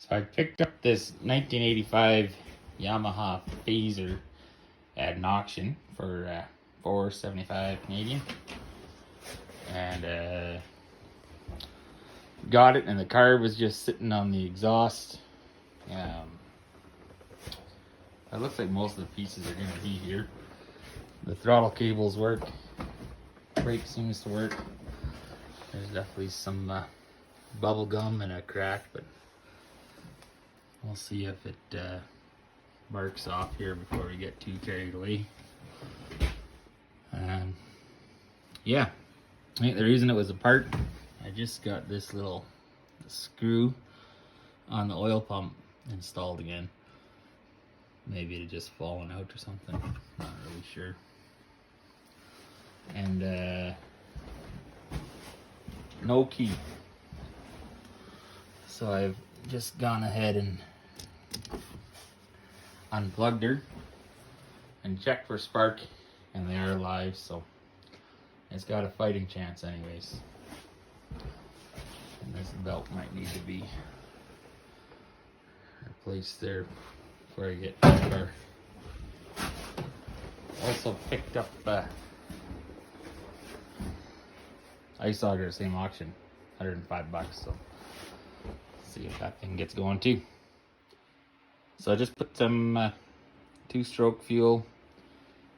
So I picked up this 1985 Yamaha Phazer at an auction for $4.75 Canadian, and got it, and the carb was just sitting on the exhaust. It looks like most of the pieces are going to be here. The throttle cables work, brake seems to work. There's definitely some bubble gum and a crack, but we'll see if it barks off here before we get too carried away. Yeah, I think the reason it was apart, I just got this little screw on the oil pump installed again. Maybe it had just fallen out or something, not really sure. And no key. So I've just gone ahead and unplugged her and checked for spark, and they are alive, so it's got a fighting chance anyways. And this belt might need to be replaced there before I get too far. Also picked up ice auger at the same auction, $105, so see if that thing gets going too. So I just put some 2-stroke fuel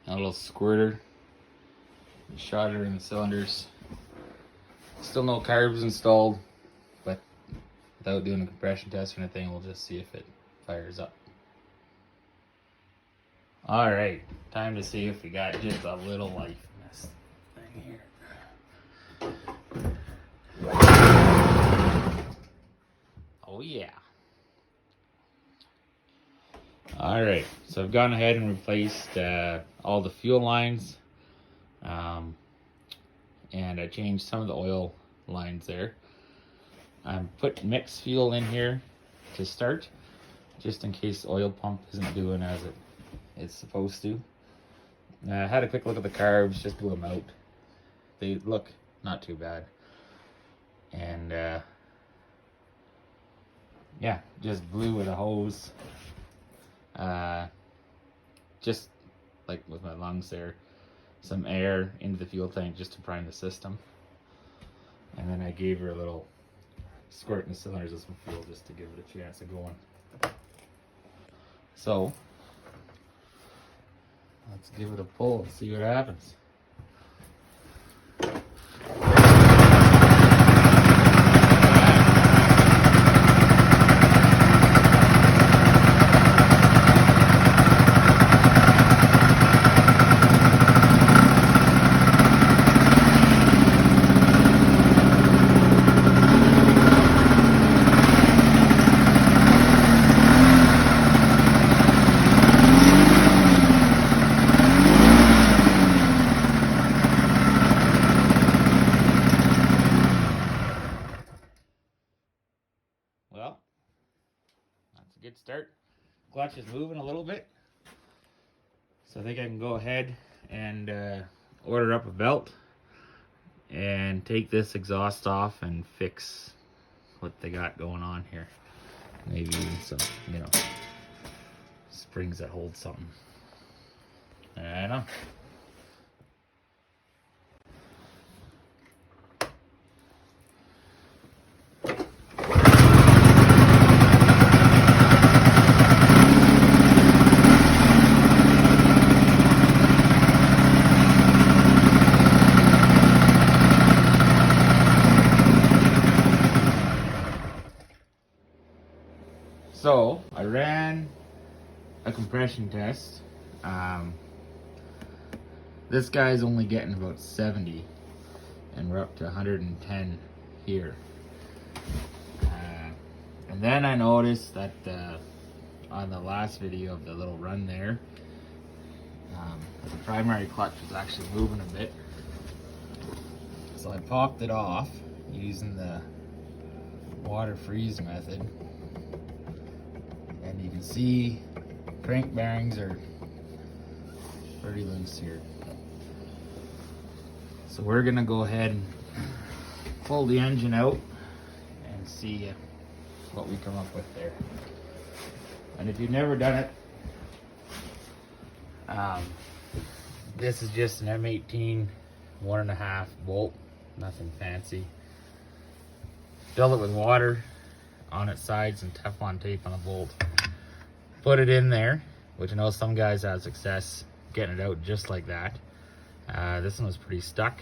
and a little squirter, shot her in the cylinders. Still no carbs installed, but without doing a compression test or anything, we'll just see if it fires up. Alright, time to see if we got just a little life in this thing here. Oh yeah. Alright, so I've gone ahead and replaced all the fuel lines, and I changed some of the oil lines there. I put mixed fuel in here to start, just in case the oil pump isn't doing as it's supposed to. I had a quick look at the carbs, just blew them out. They look not too bad. And yeah, just blew with a hose. Just like with my lungs there, some air into the fuel tank just to prime the system. And then I gave her a little squirt in the cylinders of some fuel just to give it a chance of going. So let's give it a pull and see what happens. Well, that's a good start. Clutch is moving a little bit, so I think I can go ahead and order up a belt and take this exhaust off and fix what they got going on here. Maybe even some, springs that hold something. I don't know. So I ran a compression test. This guy's only getting about 70, and we're up to 110 here. And then I noticed that on the last video of the little run there, the primary clutch was actually moving a bit. So I popped it off using the water freeze method. And you can see crank bearings are pretty loose here. So we're gonna go ahead and pull the engine out and see what we come up with there. And if you've never done it, this is just an M18 1.5 bolt, nothing fancy. Fill it with water on its sides and Teflon tape on the bolt. Put it in there, which I know some guys have success getting it out just like that. This one was pretty stuck,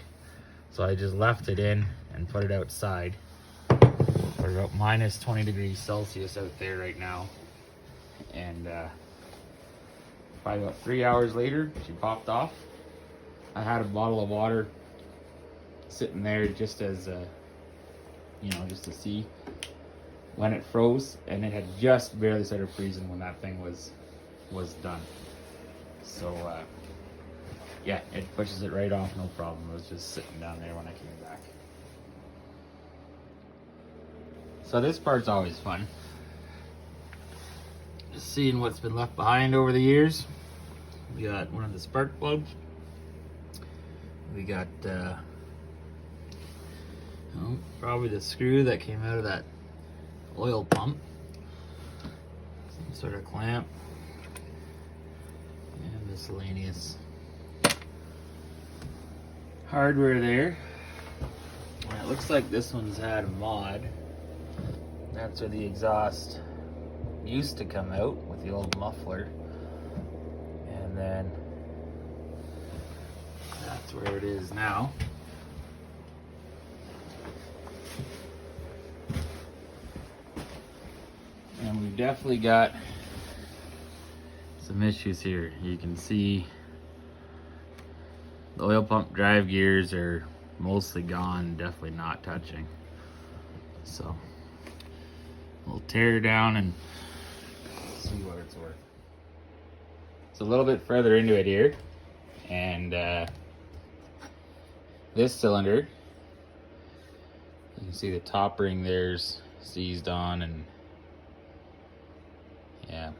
so I just left it in and put it outside. We're about minus 20 degrees Celsius out there right now, and probably about 3 hours later she popped off. I had a bottle of water sitting there just as you know, just to see when it froze, and it had just barely started freezing when that thing was done. So yeah, it pushes it right off, no problem. It was just sitting down there when I came back. So this part's always fun. Just seeing what's been left behind over the years. We got one of the spark plugs. We got probably the screw that came out of that oil pump. Some sort of clamp. And miscellaneous hardware there. And it looks like this one's had a mod. That's where the exhaust used to come out with the old muffler. And then that's where it is now. And we've definitely got some issues here. You can see the oil pump drive gears are mostly gone, definitely not touching. So we'll tear down and see what it's worth. It's a little bit further into it here, and this cylinder, you can see the top ring there's seized on, and yeah,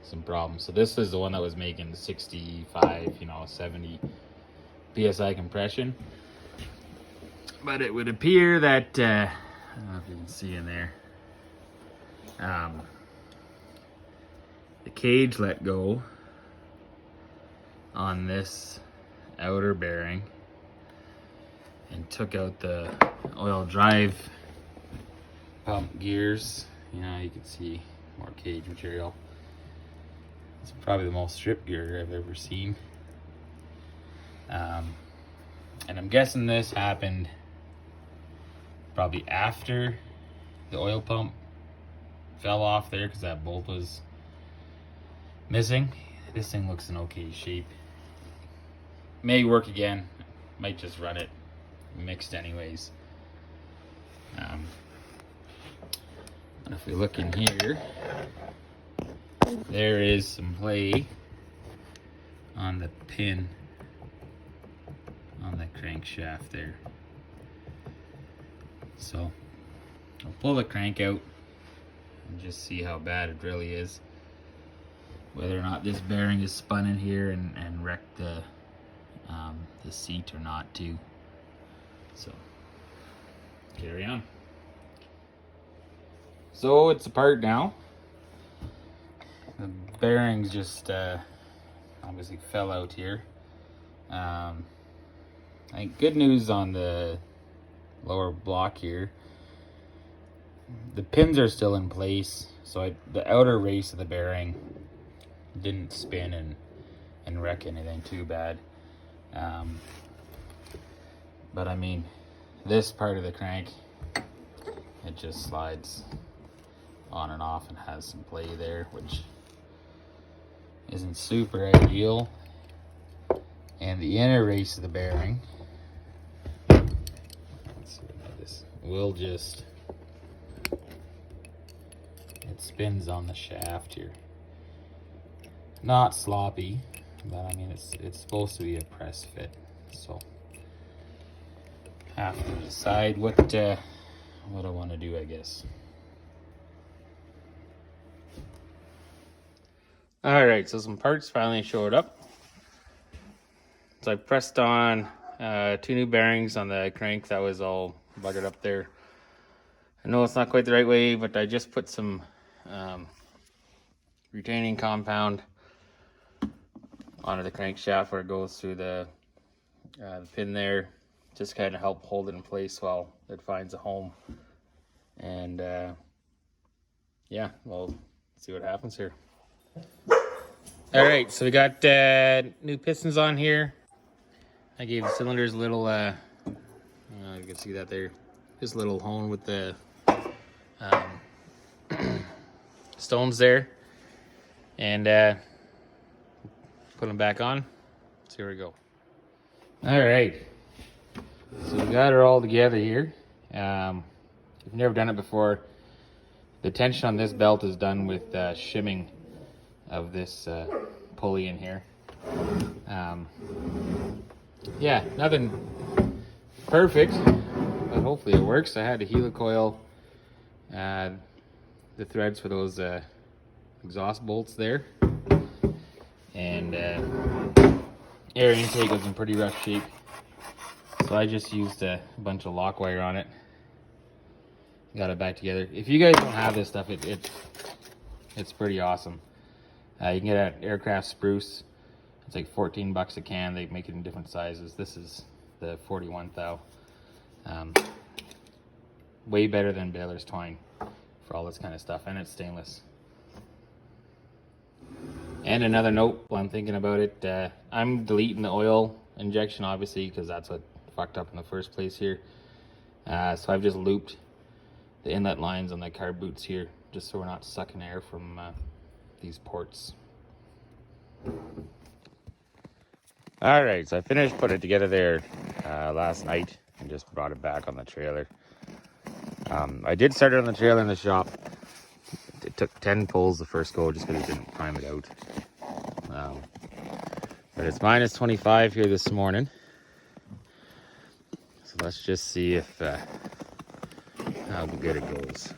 some problems. So this is the one that was making 65, 70 psi compression. But it would appear that I don't know if you can see in there, the cage let go on this outer bearing and took out the oil drive pump gears. You can see more cage material. It's probably the most stripped gear I've ever seen. And I'm guessing this happened probably after the oil pump fell off there, because that bolt was missing. This thing looks in okay shape. May work again. Might just run it mixed anyways. And if we look in here, there is some play on the pin on the crankshaft there. So I'll pull the crank out and just see how bad it really is. Whether or not this bearing is spun in here and wrecked the seat or not too. So carry on. So it's apart now. The bearings just obviously fell out here. I think good news on the lower block here. The pins are still in place, so the outer race of the bearing didn't spin and wreck anything too bad. But I mean, this part of the crank, it just slides on and off and has some play there, which isn't super ideal. And the inner race of the bearing, let's see what this will just, it spins on the shaft here. Not sloppy, but I mean it's supposed to be a press fit, so have to decide what I want to do, I guess. All right, so some parts finally showed up. So I pressed on 2 new bearings on the crank that was all buggered up there I know it's not quite the right way, but I just put some retaining compound onto the crankshaft where it goes through the pin there. Just kind of help hold it in place while it finds a home. And yeah, we'll see what happens here. All right, so we got new pistons on here. I gave the cylinders a little, you can see that there, just a little hone with the stones there. And put them back on. So here we go. All right, so we got her all together here. If you've never done it before, the tension on this belt is done with shimming of this pulley in here. Yeah, nothing perfect, but hopefully it works. I had to helicoil the threads for those exhaust bolts there, and air intake was in pretty rough shape, so I just used a bunch of lock wire on it. Got it back together. If you guys don't have this stuff, it's pretty awesome. You can get it at Aircraft Spruce. It's like 14 bucks a can. They make it in different sizes. This is the 41 thou. Way better than baler's twine for all this kind of stuff, and it's stainless. And another note while I'm thinking about it, I'm deleting the oil injection, obviously, because that's what fucked up in the first place here. So I've just looped the inlet lines on the carb boots here, just so we're not sucking air from these ports. All right, so I finished putting it together there last night and just brought it back on the trailer. I did start it on the trailer in the shop. It took 10 pulls the first go just because it didn't prime it out. But it's minus 25 here this morning. So let's just see if how good it goes.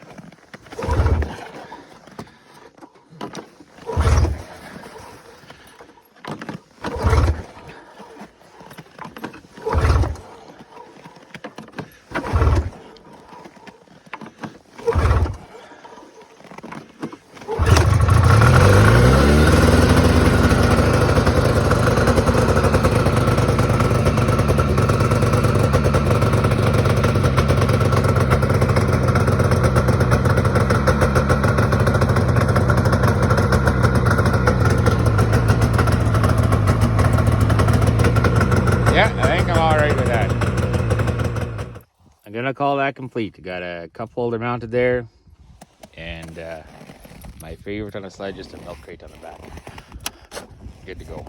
Yeah, I think I'm all right with that. I'm gonna call that complete. I got a cup holder mounted there, and my favorite on the sled, just a milk crate on the back. Good to go.